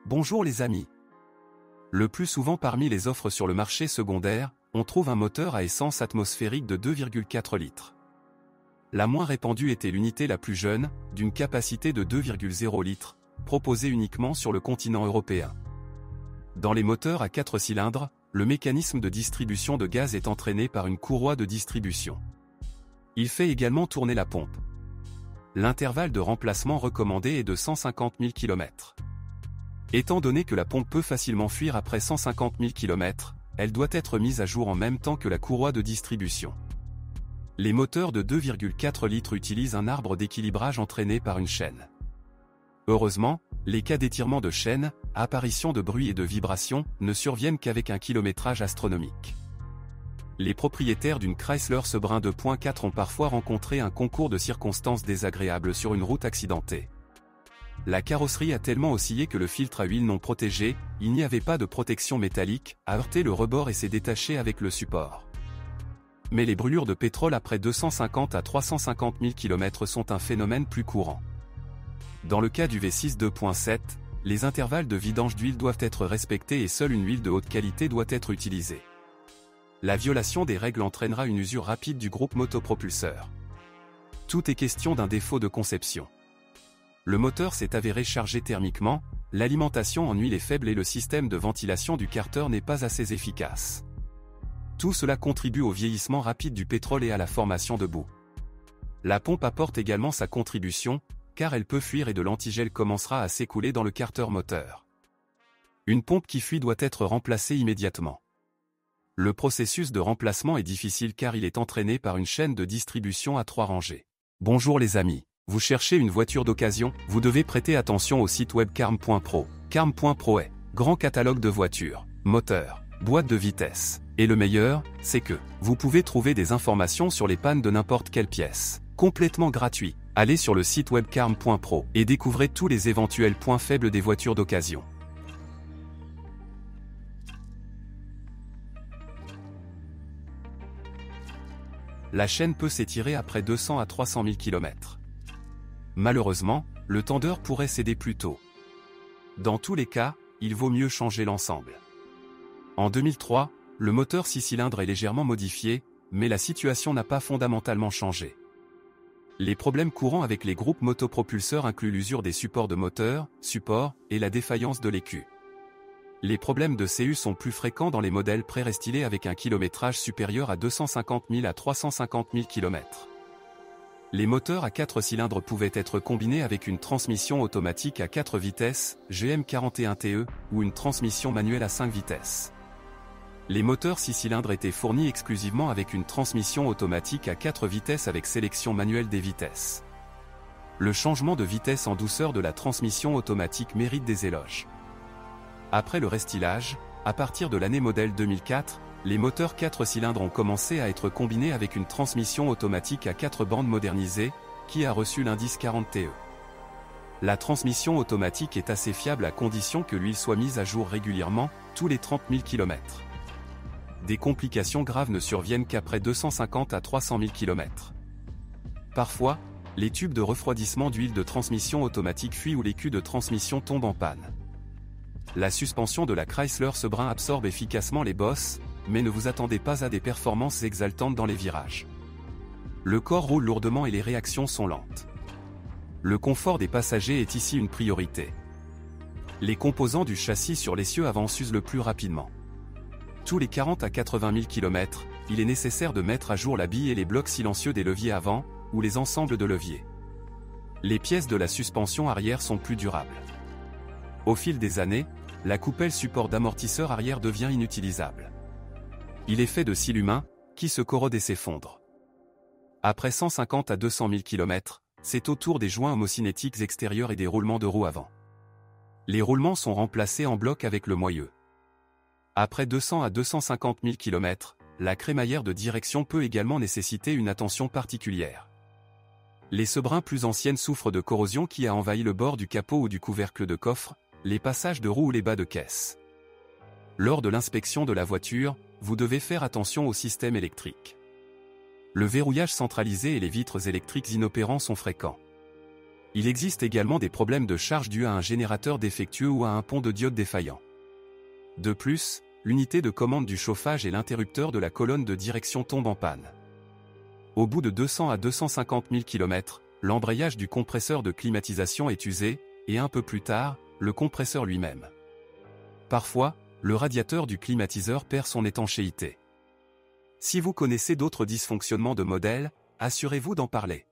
Bonjour les amis. Le plus souvent parmi les offres sur le marché secondaire, on trouve un moteur à essence atmosphérique de 2,4 litres. La moins répandue était l'unité la plus jeune, d'une capacité de 2,0 litres, proposée uniquement sur le continent européen. Dans les moteurs à 4 cylindres, le mécanisme de distribution de gaz est entraîné par une courroie de distribution. Il fait également tourner la pompe. L'intervalle de remplacement recommandé est de 150 000 km. Étant donné que la pompe peut facilement fuir après 150 000 km, elle doit être mise à jour en même temps que la courroie de distribution. Les moteurs de 2,4 litres utilisent un arbre d'équilibrage entraîné par une chaîne. Heureusement, les cas d'étirement de chaîne, apparition de bruit et de vibration, ne surviennent qu'avec un kilométrage astronomique. Les propriétaires d'une Chrysler Sebring 2.4 ont parfois rencontré un concours de circonstances désagréables sur une route accidentée. La carrosserie a tellement oscillé que le filtre à huile non protégé, il n'y avait pas de protection métallique, a heurté le rebord et s'est détaché avec le support. Mais les brûlures de pétrole après 250 à 350 000 km sont un phénomène plus courant. Dans le cas du V6 2.7, les intervalles de vidange d'huile doivent être respectés et seule une huile de haute qualité doit être utilisée. La violation des règles entraînera une usure rapide du groupe motopropulseur. Tout est question d'un défaut de conception. Le moteur s'est avéré chargé thermiquement, l'alimentation en huile est faible et le système de ventilation du carter n'est pas assez efficace. Tout cela contribue au vieillissement rapide du pétrole et à la formation de boue. La pompe apporte également sa contribution, car elle peut fuir et de l'antigel commencera à s'écouler dans le carter moteur. Une pompe qui fuit doit être remplacée immédiatement. Le processus de remplacement est difficile car il est entraîné par une chaîne de distribution à 3 rangées. Bonjour les amis. Vous cherchez une voiture d'occasion, vous devez prêter attention au site web carm.pro. Carm.pro est grand catalogue de voitures, moteurs, boîtes de vitesse. Et le meilleur, c'est que vous pouvez trouver des informations sur les pannes de n'importe quelle pièce. Complètement gratuit. Allez sur le site web carm.pro et découvrez tous les éventuels points faibles des voitures d'occasion. La chaîne peut s'étirer après 200 à 300 000 km. Malheureusement, le tendeur pourrait céder plus tôt. Dans tous les cas, il vaut mieux changer l'ensemble. En 2003, le moteur 6 cylindres est légèrement modifié, mais la situation n'a pas fondamentalement changé. Les problèmes courants avec les groupes motopropulseurs incluent l'usure des supports de moteur, et la défaillance de l'écu. Les problèmes de CU sont plus fréquents dans les modèles pré-restylés avec un kilométrage supérieur à 250 000 à 350 000 km. Les moteurs à 4 cylindres pouvaient être combinés avec une transmission automatique à 4 vitesses, GM41TE, ou une transmission manuelle à 5 vitesses. Les moteurs 6 cylindres étaient fournis exclusivement avec une transmission automatique à 4 vitesses avec sélection manuelle des vitesses. Le changement de vitesse en douceur de la transmission automatique mérite des éloges. Après le restylage, à partir de l'année modèle 2004, les moteurs 4 cylindres ont commencé à être combinés avec une transmission automatique à 4 bandes modernisée, qui a reçu l'indice 40TE. La transmission automatique est assez fiable à condition que l'huile soit mise à jour régulièrement, tous les 30 000 km. Des complications graves ne surviennent qu'après 250 à 300 000 km. Parfois, les tubes de refroidissement d'huile de transmission automatique fuient ou l'écu de transmission tombe en panne. La suspension de la Chrysler Sebring absorbe efficacement les bosses, mais ne vous attendez pas à des performances exaltantes dans les virages. Le corps roule lourdement et les réactions sont lentes. Le confort des passagers est ici une priorité. Les composants du châssis sur l'essieu avant s'usent le plus rapidement. Tous les 40 à 80 000 km, il est nécessaire de mettre à jour la bille et les blocs silencieux des leviers avant, ou les ensembles de leviers. Les pièces de la suspension arrière sont plus durables. Au fil des années, la coupelle support d'amortisseur arrière devient inutilisable. Il est fait de scie humain, qui se corrode et s'effondre. Après 150 à 200 000 km, c'est au tour des joints homocinétiques extérieurs et des roulements de roues avant. Les roulements sont remplacés en bloc avec le moyeu. Après 200 à 250 000 km, la crémaillère de direction peut également nécessiter une attention particulière. Les Sebring plus anciennes souffrent de corrosion qui a envahi le bord du capot ou du couvercle de coffre, les passages de roues ou les bas de caisse. Lors de l'inspection de la voiture, vous devez faire attention au système électrique. Le verrouillage centralisé et les vitres électriques inopérants sont fréquents. Il existe également des problèmes de charge dus à un générateur défectueux ou à un pont de diode défaillant. De plus, l'unité de commande du chauffage et l'interrupteur de la colonne de direction tombent en panne. Au bout de 200 à 250 000 km, l'embrayage du compresseur de climatisation est usé, et un peu plus tard, le compresseur lui-même. Parfois, le radiateur du climatiseur perd son étanchéité. Si vous connaissez d'autres dysfonctionnements de modèle, assurez-vous d'en parler.